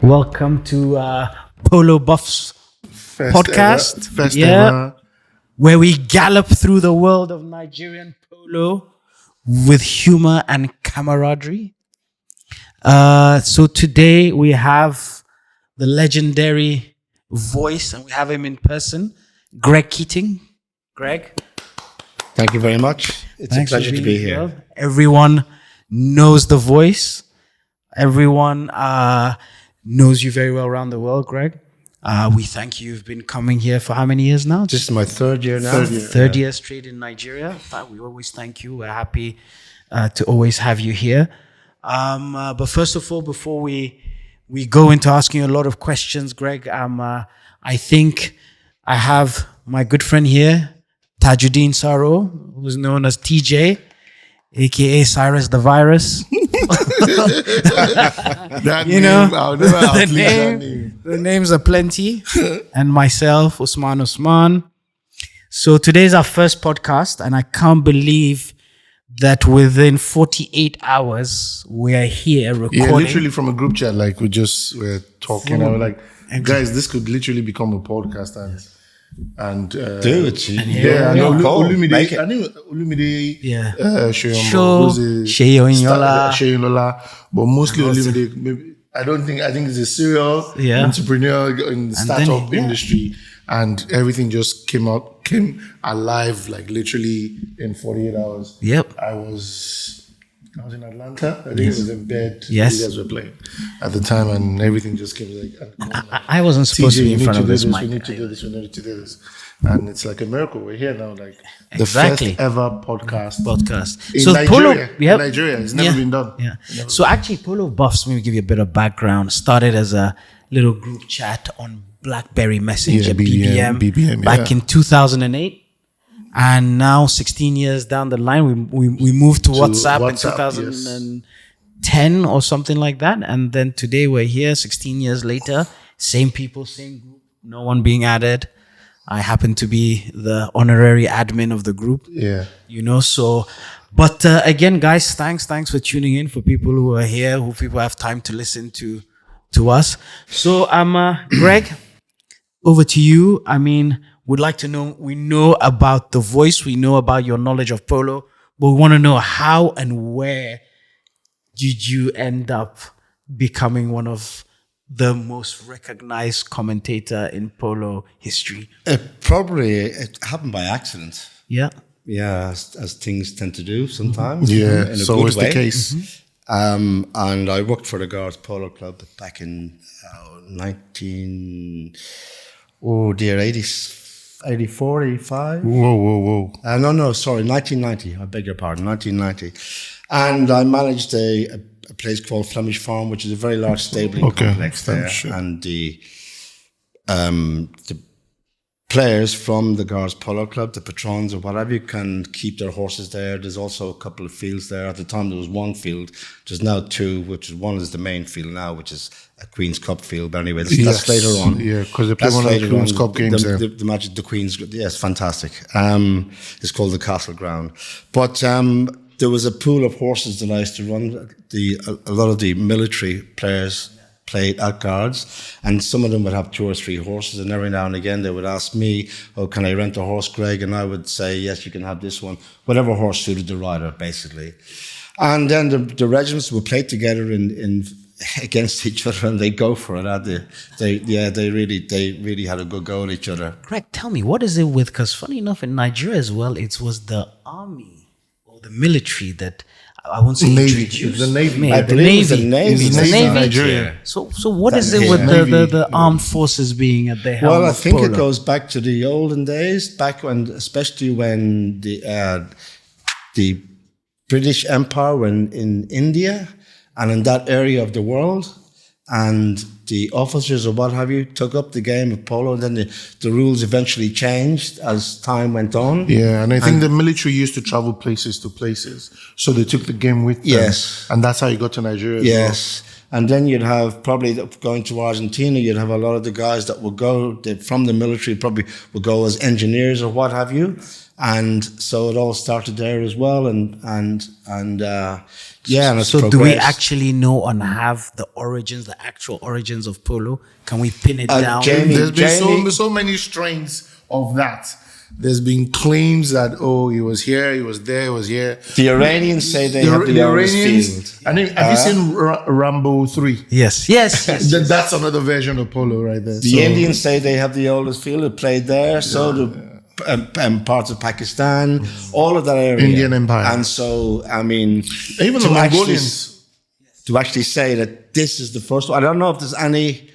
Welcome to Polo Buffs podcast. First ever. Where we gallop through the world of Nigerian polo with humor and camaraderie. So today we have the legendary voice, and we have him in person, Greg Keating. Greg, thank you very much. It's a pleasure to be here. Well. Everyone knows the voice. Everyone knows you very well around the world, Greg. We thank you. You've been coming here for how many years now? This is my third year now. Third year straight in Nigeria. We always thank you. We're happy to always have you here. But first of all, before we go into asking you a lot of questions, Greg, I think I have my good friend here, Tajudeen Saro, who's known as TJ, aka Cyrus the Virus. That you know, I'll never outlive that name. The names are plenty. And myself, Usman. So today's our first podcast, and I can't believe that within 48 hours we're here recording. Yeah, literally from a group chat, like we're talking. I was like, guys, this could literally become a podcast, and do it. I know Olumide. I knew Olumide. Yeah. Sheyola, but mostly Olumide. Maybe I think it's a serial entrepreneur in the startup industry, and everything just came alive like literally in 48 hours. Yep. I was in Atlanta. I think it was in bed. Yes. You guys were playing at the time, and everything just came like. I wasn't supposed to be in front of this mic. We need to do this. We need to do this, and it's like a miracle. We're here now, like the Exactly. first ever podcast. In So Nigeria, in Nigeria, it's never been done. Yeah. So actually, Polo Buffs, let me give you a bit of background, started as a little group chat on BlackBerry Messenger, BBM, back in 2008. And now, 16 years down the line, we moved to WhatsApp in 2010 or something like that. And then today we're here, 16 years later, same people, same group, no one being added. I happen to be the honorary admin of the group. Yeah. So, but again, guys, thanks for tuning in, for people who are here, who people have time to listen to us. So, Greg, over to you. I mean, would like to know, we know about the voice, we know about your knowledge of polo, but we want to know how and where did you end up becoming one of the most recognized commentator in polo history? It happened by accident. Yeah. Yeah, as things tend to do sometimes. Yeah, in a so good was way. the case. And I worked for the Lagos Polo Club back in 84, 85. Whoa. Sorry, 1990. I beg your pardon, 1990. And I managed a place called Flemish Farm, which is a very large stabling complex there. Sure. And the players from the Lagos Polo Club, the patrons or whatever, you can keep their horses there. There's also a couple of fields there. At the time, there was one field. There's now two, one is the main field now, which is a Queen's Cup field. But anyway, that's later on. Yeah, because they play one of the Queen's Cup games there. The Queen's, yes, fantastic. It's called the Castle Ground. But there was a pool of horses that I used to run. A lot of the military players played at guards, and some of them would have 2 or 3 horses, and every now and again they would ask me, can I rent a horse, Greg? And I would say, yes, you can have this one, whatever horse suited the rider, basically. And then the regiments would play together in against each other, and they go for it. They really had a good go at each other. Greg, tell me, what is it with, because funny enough, in Nigeria as well, it was the army or the military that, I won't say introduced. The Navy. I believe it was the Navy. It's the Navy in Nigeria. So what is it with the armed forces being at the helm? Well, I think polo? it goes back to the olden days, especially when the British Empire were in India and in that area of the world, and the officers or what have you took up the game of polo, and then the rules eventually changed as time went on. Yeah, and I think the military used to travel places to places, so they took the game with them. Yes. And that's how you got to Nigeria as yes. And then you'd have probably going to Argentina, you'd have a lot of the guys that would go from the military, probably would go as engineers or what have you. And so it all started there as well. And it's so progressed. Do we actually know and have the actual origins of polo? Can we pin it down? There's been so many strains of that. There's been claims that, he was here, he was there, he was here. The Iranians say they have the oldest field. I think, have you seen Rambo 3? Yes. That's another version of polo right there. The Indians say they have the oldest field. It played there. So do parts of Pakistan, all of that area. Indian Empire. And so, I mean... Even the Mongolians. To actually say that this is the first one. I don't know if there's any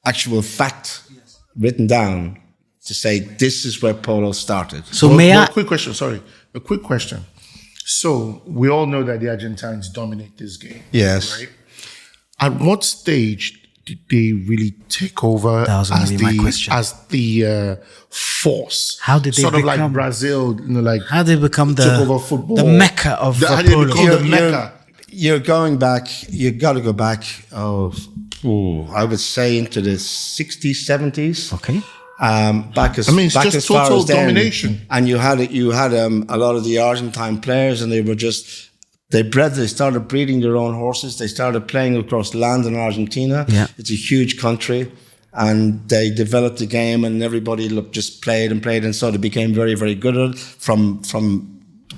actual fact written down to say this is where polo started. So a quick question. So we all know that the Argentines dominate this game. Yes. Right? At what stage did they really take over as the force? How did they become like Brazil? How did they become took over football? The mecca of how did they become the mecca? You're going back. You got to go back. I would say into the 60s, 70s. Okay. Back as it's back just as far total as then. domination. And you had a lot of the Argentine players, and they started breeding their own horses. They started playing across land in Argentina. Yeah. It's a huge country, and they developed the game, and everybody just played, and so they became very, very good at it from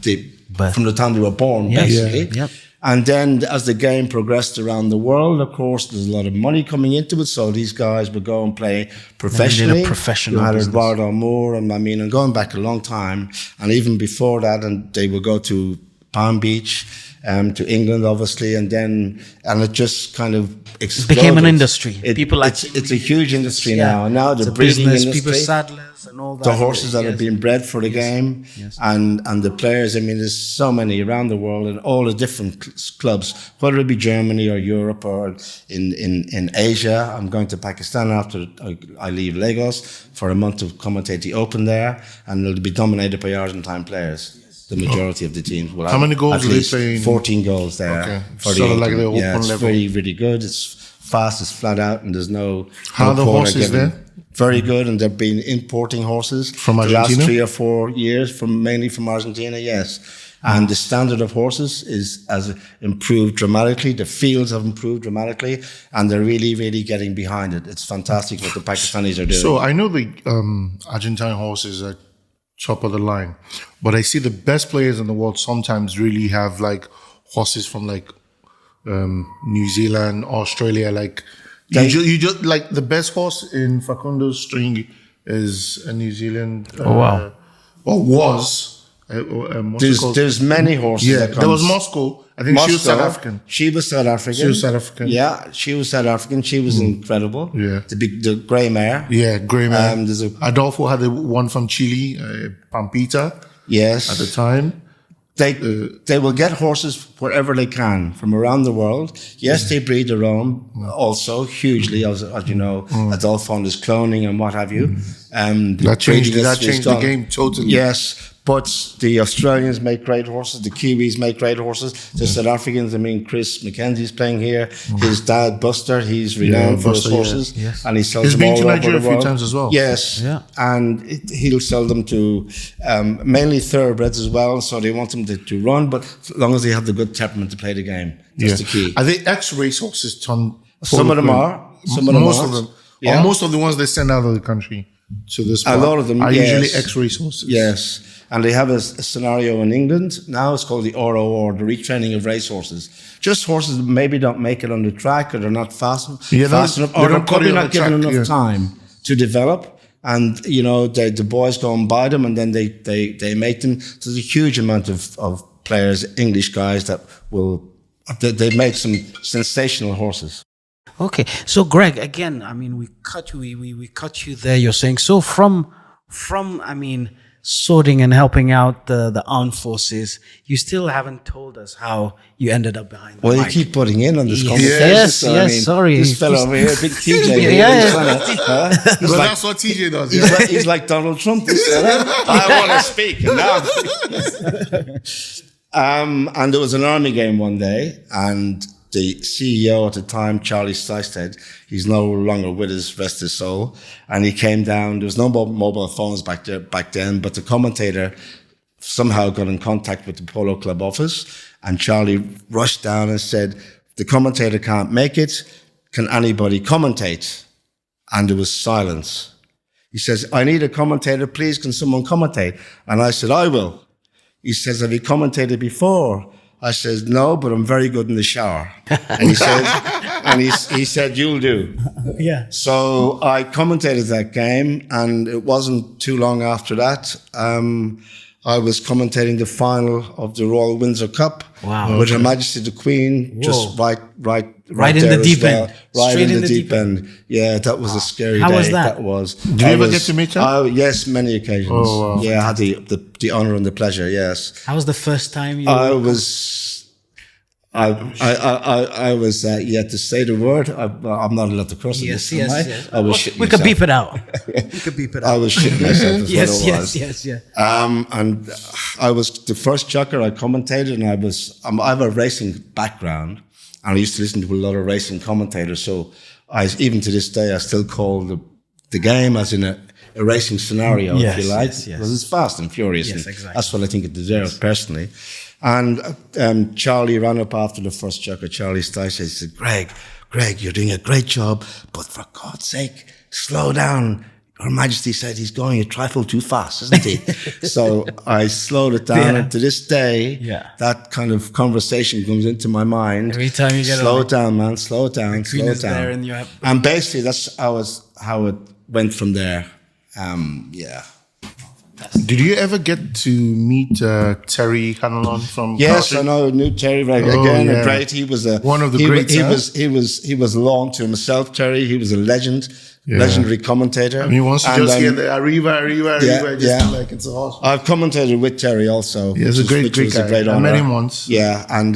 the time they were born, basically. Yeah. Yep. And then as the game progressed around the world, of course, there's a lot of money coming into it. So these guys would go and play professionally. Professional you had business. Eduardo Moore, and going back a long time. And even before that, and they would go to Palm Beach, to England, obviously, and it just kind of exploded. It became an industry. It's a huge industry now. And now the breeding industry, people saddlers and all that. The horses that are being bred for the game, and the players. I mean, there's so many around the world in all the different clubs, whether it be Germany or Europe or in Asia. I'm going to Pakistan after I leave Lagos for a month to commentate the Open there, and it'll be dominated by Argentine players. The majority of the teams will have how many goals at do least they play? 14 goals there. Okay. For sort of the like the open it's level. very, really good. It's fast, it's flat out, and there's no. How are the corner horses given. there? Very good, and they've been importing horses from the Argentina? last 3 or 4 years, mainly from Argentina. Yes, and the standard of horses has improved dramatically. The fields have improved dramatically, and they're really, really getting behind it. It's fantastic what the Pakistanis are doing. So I know the Argentine horses are top of the line, but I see the best players in the world sometimes really have like horses from like New Zealand, Australia. Like you just like the best horse in Facundo's string is a New Zealand. Wow! Or was. There's many horses. Yeah, there was Moscow. I think she was South African. She was South African. Yeah, she was South African. She was incredible. Yeah, the grey mare. Yeah, grey mare. Adolfo had the one from Chile, Pampita. Yes, at the time. They will get horses wherever they can from around the world. Yes, they breed their own also hugely, as you know, Adolfo and his cloning and what have you. That changed the game totally. Yes. But the Australians make great horses. The Kiwis make great horses. The South Africans, Chris McKenzie's playing here. His dad, Buster, he's renowned for his horses. Yeah. Yes. And he sells them all over the world. He's been to Nigeria a few times as well. Yes. Yeah. And he'll sell them to mainly thoroughbreds as well. So they want them to run, but as long as they have the good temperament to play the game. That's the key. Are they ex-race horses? Some of them are. Most of them. Yeah. Or most of the ones they send out of the country to this part a lot of them are usually ex-race horses. Yes. And they have a scenario in England now. It's called the RO, the retraining of racehorses. Just horses that maybe don't make it on the track, or they're not fast enough, or they're probably not given enough time to develop. And the boys go and buy them, and then they make them. So there's a huge amount of players, English guys, that they make some sensational horses. Okay, so Greg, again, we cut you there. You're saying so from sorting and helping out the armed forces, you still haven't told us how you ended up behind the mic. You keep putting in on this conversation. Yes, sorry. This fellow over here, big TJ. That's what TJ does. He's like Donald Trump, this fella. I want to speak. And there was an army game one day, and the CEO at the time, Charlie Systed, he's no longer with us, rest his soul. And he came down. There was no mobile phones back then, but the commentator somehow got in contact with the Polo Club office, and Charlie rushed down and said, the commentator can't make it. Can anybody commentate? And there was silence. He says, I need a commentator. Please, can someone commentate? And I said, I will. He says, have you commentated before? I says, no, but I'm very good in the shower. And he says, he said, you'll do. Yeah. So I commentated that game, and it wasn't too long after that. I was commentating the final of the Royal Windsor Cup. Wow. With Her Majesty the Queen, just right in the deep end. Right Straight in the deep end. Yeah, that was a scary day. How was that? Did you ever get to meet her? Yes, many occasions. Oh, wow. Yeah, I had the honor and the pleasure, yes. How was the first time you... I was yet to say the word. I'm not allowed to cross it. Yes. I was shitting we could myself. beep it out. We could beep it out. I was shitting myself as what it was. Yes. And I was the first chucker I commentated, and I have a racing background, and I used to listen to a lot of racing commentators. So even to this day, I still call the game as in a racing scenario, if you like, because it's fast and furious. Yes, and exactly. that's what I think it deserves personally. And Charlie ran up after the first chucker. Charlie Stice said, Greg, you're doing a great job, but for God's sake, slow down. Her Majesty said he's going a trifle too fast, isn't he? So I slowed it down, and to this day, that kind of conversation comes into my mind. Every time you get slow it down, man, slow it down, slow it down. And basically, that's how it went from there. Did you ever get to meet Terry Hanlon from? Yes, Carlton? I know. Knew Terry great. He was one of the greats. He was loaned to himself. Terry. He was a legendary commentator. I mean, once you just hear the Arriva, like it's awesome. I've commentated with Terry also. Yeah, he's a great guy. I met him once. Yeah, and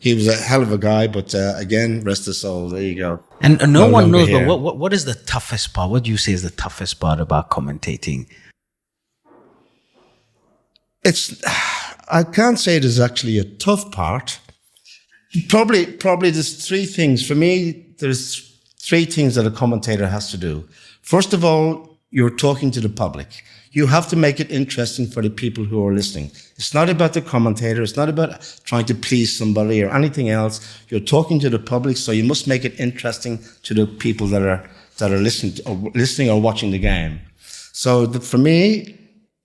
he was a hell of a guy. But again, rest his soul. There you go. And no one knows. But what is the toughest part? What do you say is the toughest part about commentating? I can't say there's actually a tough part. Probably there's three things. For me, there's three things that a commentator has to do. First of all, you're talking to the public. You have to make it interesting for the people who are listening. It's not about the commentator. It's not about trying to please somebody or anything else. You're talking to the public, so you must make it interesting to the people that are listening or watching the game. So for me,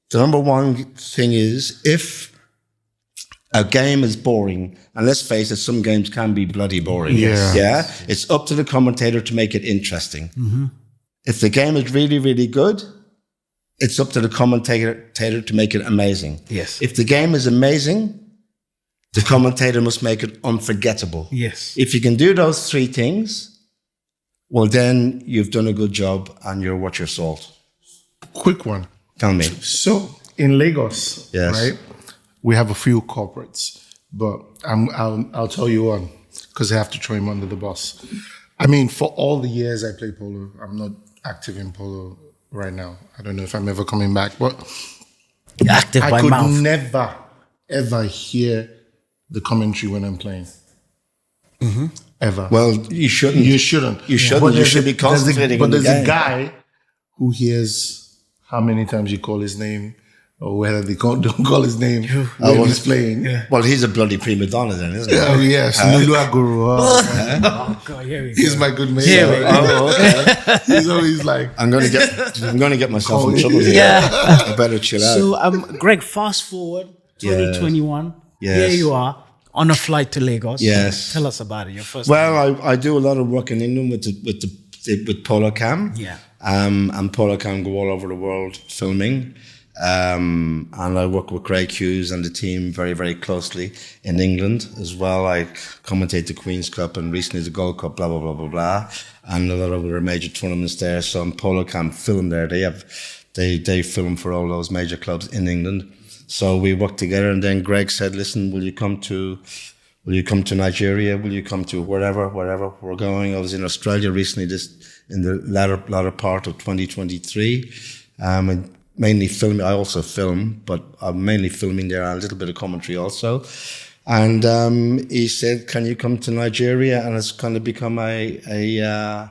the number one thing is, if a game is boring, and let's face it, some games can be bloody boring. Yeah. It's up to the commentator to make it interesting. Mm-hmm. If the game is really, really good, it's up to the commentator to make it amazing. Yes. If the game is amazing, the commentator must make it unforgettable. Yes. If you can do those three things, well, then you've done a good job and you're worth your salt. Quick one. Tell me. So in Lagos, right, we have a few corporates, but I'll tell you one, because I have to throw him under the bus. I mean, for all the years I play polo, I'm not active in polo right now. I don't know if I'm ever coming back, but active by mouth. I could never, ever hear the commentary when I'm playing. Mm-hmm. Ever. Well, you shouldn't. You shouldn't. You shouldn't. You should be concentrating on the game. But there's a guy who hears how many times you call his name, or whether they don't call his name when he's playing. Yeah. Well, he's a bloody prima donna then, isn't he? Oh, yes. Nulu Aguru. Oh, God, here we go. He's my good mate. Okay. He's always like... I'm going to get myself in trouble here. Yeah. I better chill out. So, Greg, fast forward, 2021. Yes. Here you are, on a flight to Lagos. Yes. Tell us about it, your first time. I do a lot of work in England with Polo Cam. Yeah. And Polo Cam go all over the world filming. And I work with Greg Hughes and the team very, very closely in England as well. I commentate the Queen's Cup and recently the Gold Cup, blah, blah, blah, blah, blah. And a lot of other major tournaments there. So on Polo Cam film there, they film for all those major clubs in England. So we worked together, and then Greg said, listen, will you come to Nigeria? Will you come to wherever we're going? I was in Australia recently, in the latter part of 2023. And mainly filming. I also film, but I'm mainly filming there, and a little bit of commentary also. And he said, "Can you come to Nigeria?" And it's kind of become a